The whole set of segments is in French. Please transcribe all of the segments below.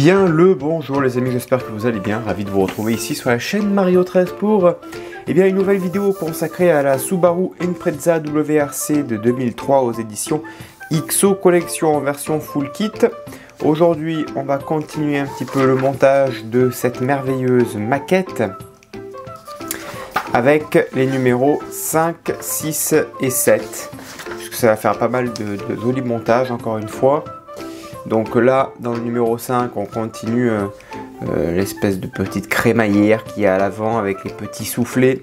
Bien le bonjour les amis, j'espère que vous allez bien, ravi de vous retrouver ici sur la chaîne Mario 13 pour une nouvelle vidéo consacrée à la Subaru Impreza WRC de 2003 aux éditions XO Collection en version full kit. Aujourd'hui on va continuer un petit peu le montage de cette merveilleuse maquette avec les numéros 5, 6 et 7, puisque ça va faire pas mal de jolis montages encore une fois. Donc là, dans le numéro 5, on continue l'espèce de petite crémaillère qui est à l'avant avec les petits soufflets.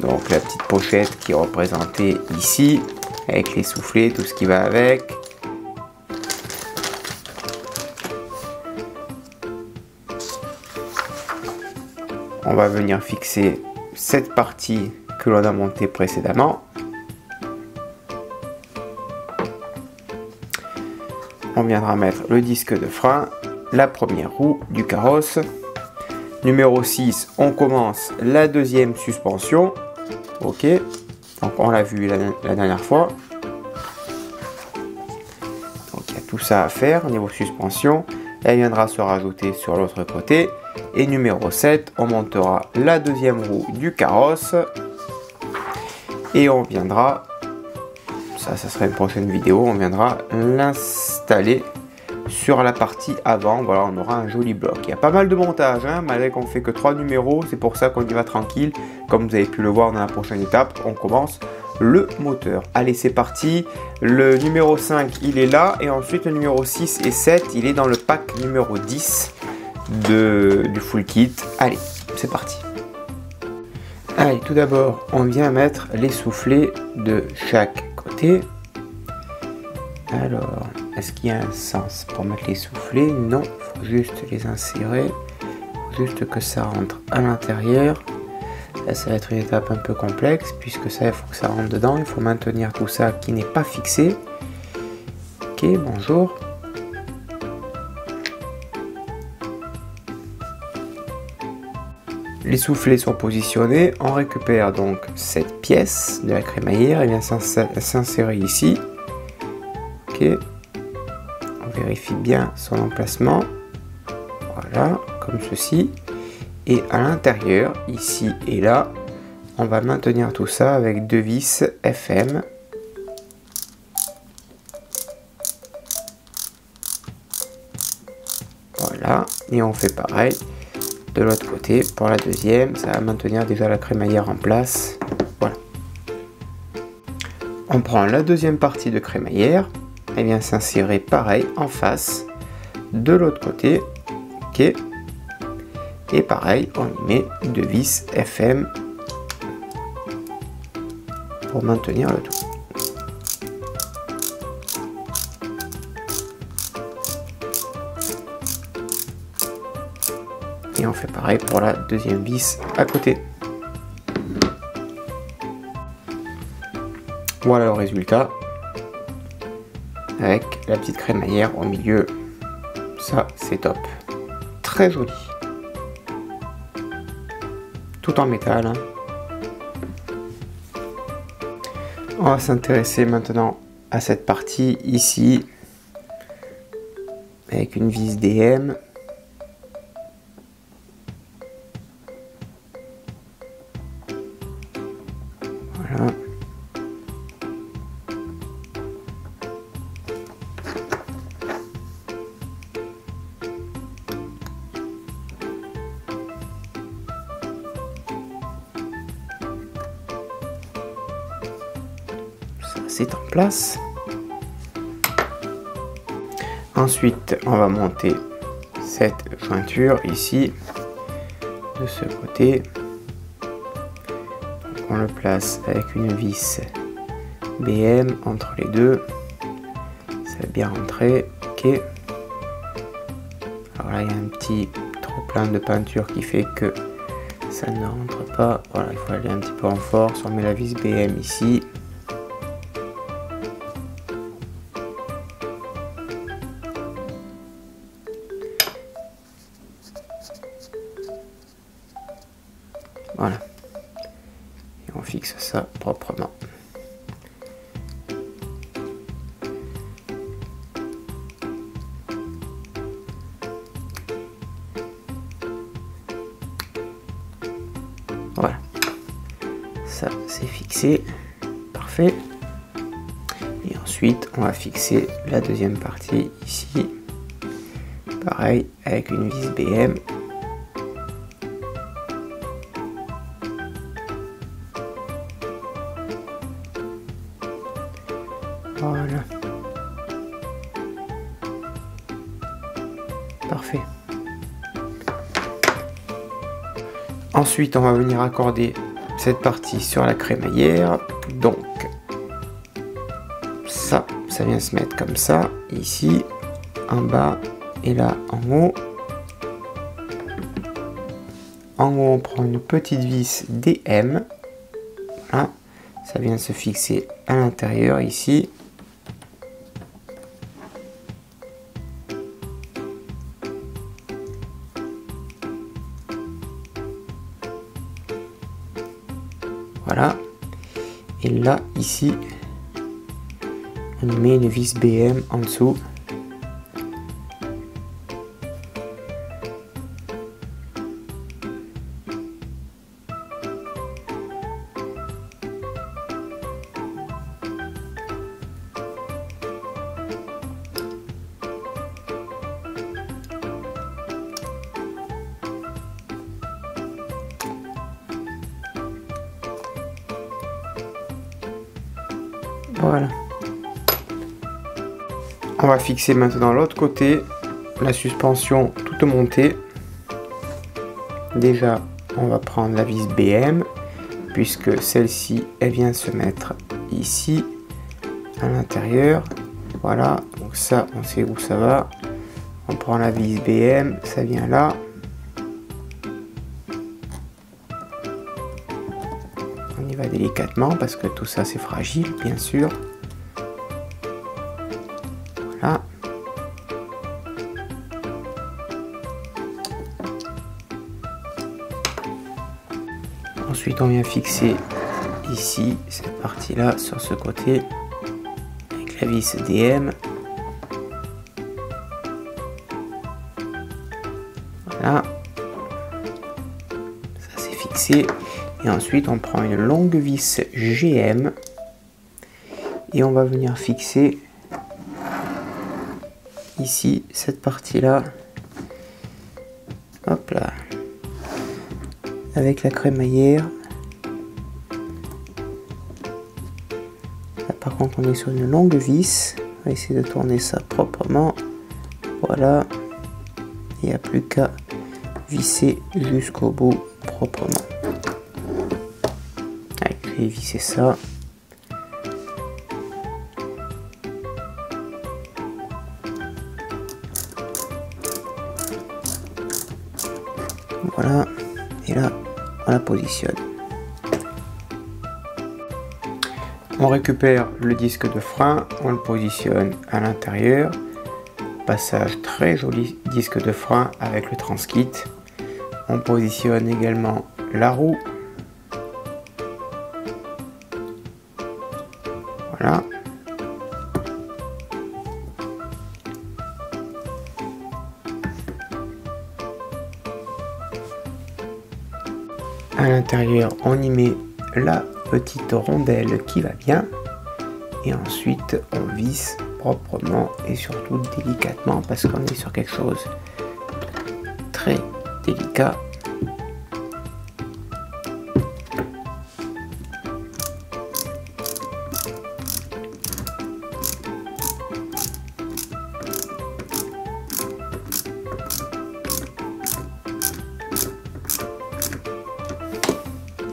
Donc la petite pochette qui est représentée ici, avec les soufflets, tout ce qui va avec. On va venir fixer cette partie que l'on a montée précédemment. On viendra mettre le disque de frein, la première roue du carrosse. Numéro 6, on commence la deuxième suspension. Ok, donc on l'a vu la dernière fois. Donc il y a tout ça à faire au niveau suspension. Elle viendra se rajouter sur l'autre côté. Et numéro 7, on montera la deuxième roue du carrosse. Et on viendra... ça sera une prochaine vidéo, on viendra l'installer sur la partie avant. Voilà, on aura un joli bloc. Il y a pas mal de montage, hein, malgré qu'on fait que 3 numéros, c'est pour ça qu'on y va tranquille. Comme vous avez pu le voir dans la prochaine étape, on commence le moteur. Allez, c'est parti. Le numéro 5, il est là, et ensuite le numéro 6 et 7, il est dans le pack numéro 10 du full kit. Allez, c'est parti. Allez, tout d'abord, on vient mettre les soufflets de chaque côté. Alors, est-ce qu'il y a un sens pour mettre les soufflets? Non, il faut juste les insérer. Il faut juste que ça rentre à l'intérieur. Là, ça va être une étape un peu complexe, puisque ça, il faut que ça rentre dedans. Il faut maintenir tout ça qui n'est pas fixé. Ok, bonjour. Les soufflets sont positionnés, on récupère donc cette pièce de la crémaillère, elle vient s'insérer ici. Ok, on vérifie bien son emplacement, voilà, comme ceci. Et à l'intérieur, ici et là, on va maintenir tout ça avec deux vis FM. Voilà, et on fait pareil de l'autre côté pour la deuxième. Ça va maintenir déjà la crémaillère en place. Voilà, on prend la deuxième partie de crémaillère, elle vient s'insérer pareil en face de l'autre côté. Ok, et pareil, on y met deux vis FM pour maintenir le tout. Et on fait pareil pour la deuxième vis à côté. Voilà le résultat. Avec la petite crémaillère au milieu. Ça, c'est top. Très joli. Tout en métal. Hein. On va s'intéresser maintenant à cette partie ici. Avec une vis DM. Voilà. Ça, c'est en place. Ensuite, on va monter cette jointure ici, de ce côté. On le place avec une vis BM entre les deux. Ça va bien rentrer. Ok. Alors là, il y a un petit trop plein de peinture qui fait que ça ne rentre pas. Voilà, il faut aller un petit peu en force. On met la vis BM ici. Voilà. Et on fixe ça proprement. Voilà, ça c'est fixé, parfait. Et ensuite on va fixer la deuxième partie ici, pareil avec une vis BM. Voilà, parfait. Ensuite on va venir accorder cette partie sur la crémaillère, donc ça vient se mettre comme ça, ici, en bas et là en haut. En haut on prend une petite vis DM, voilà, ça vient se fixer à l'intérieur ici. Voilà, et là ici on y met une vis BM en dessous. Voilà. On va fixer maintenant l'autre côté, la suspension toute montée. Déjà, on va prendre la vis BM, puisque celle-ci, elle vient se mettre ici, à l'intérieur. Voilà, donc ça, on sait où ça va. On prend la vis BM, ça vient là. On y va délicatement, parce que tout ça, c'est fragile, bien sûr. Voilà. Ensuite, on vient fixer ici, cette partie-là, sur ce côté, avec la vis DM. Voilà. Ça, c'est fixé. Et ensuite, on prend une longue vis GM. Et on va venir fixer ici, cette partie-là. Hop là. Avec la crémaillère. Là, par contre, on est sur une longue vis. On va essayer de tourner ça proprement. Voilà. Il n'y a plus qu'à visser jusqu'au bout proprement. Allez, je vais visser ça. Voilà. Et là, on la positionne. On récupère le disque de frein, on le positionne à l'intérieur. Passage très joli disque de frein avec le transkit. On positionne également la roue. Voilà. À l'intérieur, on y met la petite rondelle qui va bien. Et ensuite, on visse proprement et surtout délicatement parce qu'on est sur quelque chose de très délicat.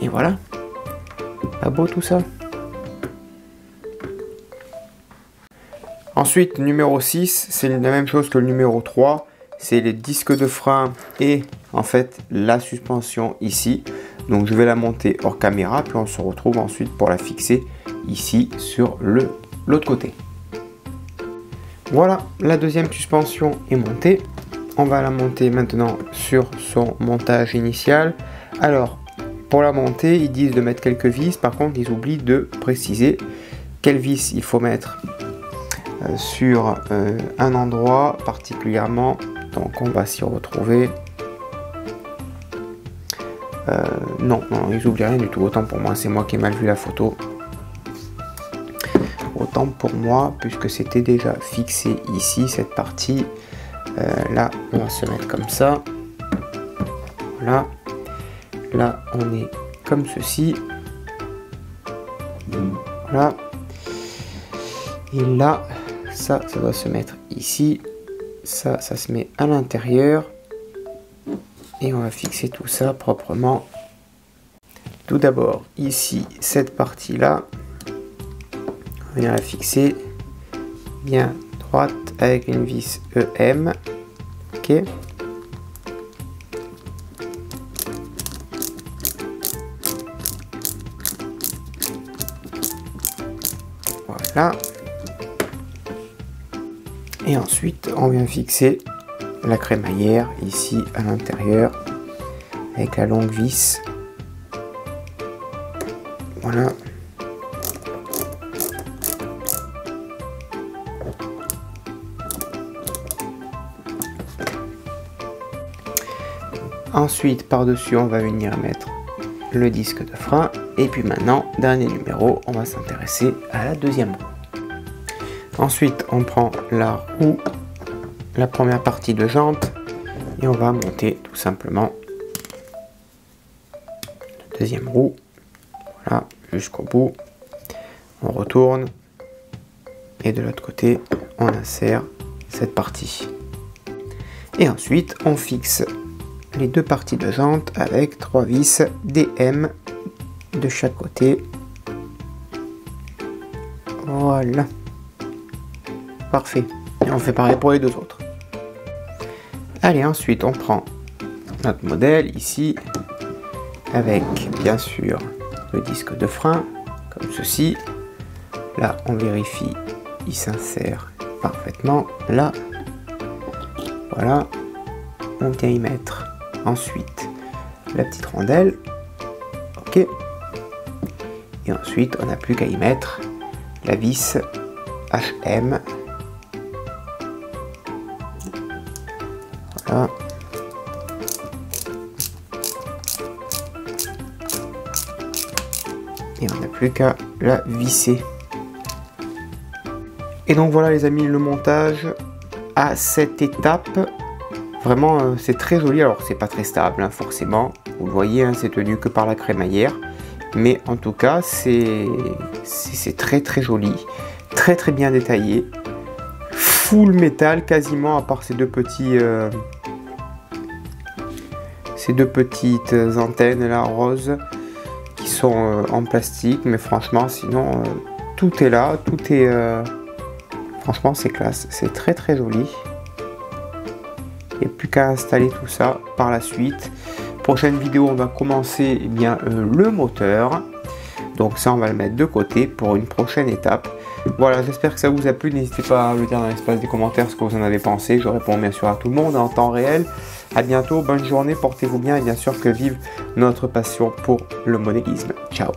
Et voilà, pas beau tout ça. Ensuite, numéro 6, c'est la même chose que le numéro 3. C'est les disques de frein et en fait la suspension ici. Donc je vais la monter hors caméra, puis on se retrouve ensuite pour la fixer ici sur l'autre côté. Voilà, la deuxième suspension est montée. On va la monter maintenant sur son montage initial. Alors, pour la monter, ils disent de mettre quelques vis. Par contre, ils oublient de préciser quelles vis il faut mettre sur un endroit particulièrement. Donc, on va s'y retrouver. Non, ils oublient rien du tout. Autant pour moi, c'est moi qui ai mal vu la photo. Autant pour moi, puisque c'était déjà fixé ici, cette partie. Là, on va se mettre comme ça. Voilà. Là, on est comme ceci. Voilà. Et là, ça doit se mettre ici. Ça se met à l'intérieur. Et on va fixer tout ça proprement. Tout d'abord, ici, cette partie-là, on vient la fixer bien droite avec une vis EM. Ok. Voilà. Et ensuite, on vient fixer la crémaillère ici à l'intérieur avec la longue vis. Voilà. Ensuite, par-dessus, on va venir mettre le disque de frein. Et puis maintenant, dernier numéro, on va s'intéresser à la deuxième roue. Ensuite, on prend la roue, la première partie de jante, et on va monter tout simplement la deuxième roue. Voilà, jusqu'au bout. On retourne. Et de l'autre côté, on insère cette partie. Et ensuite, on fixe les deux parties de jante avec 3 vis DM de chaque côté. Voilà. Parfait. Et on fait pareil pour les deux autres. Allez, ensuite, on prend notre modèle ici avec, bien sûr, le disque de frein, comme ceci. Là, on vérifie, il s'insère parfaitement. Là, voilà, on vient y mettre ensuite la petite rondelle. Ok. Et ensuite, on n'a plus qu'à y mettre la vis HM. Voilà. Et on n'a plus qu'à la visser. Et donc voilà les amis, le montage à cette étape. Vraiment c'est très joli. Alors c'est pas très stable hein, forcément. Vous le voyez, hein, c'est tenu que par la crémaillère. Mais en tout cas c'est très très joli. Très très bien détaillé. Full métal quasiment, à part ces deux petites antennes là roses qui sont en plastique. Mais franchement sinon tout est là. Tout est... franchement c'est classe. C'est très très joli. Il n'y a plus qu'à installer tout ça par la suite. Prochaine vidéo, on va commencer eh bien, le moteur. Donc ça, on va le mettre de côté pour une prochaine étape. Voilà, j'espère que ça vous a plu. N'hésitez pas à le dire dans l'espace des commentaires ce que vous en avez pensé. Je réponds bien sûr à tout le monde en temps réel. A bientôt, bonne journée, portez-vous bien et bien sûr que vive notre passion pour le modélisme. Ciao.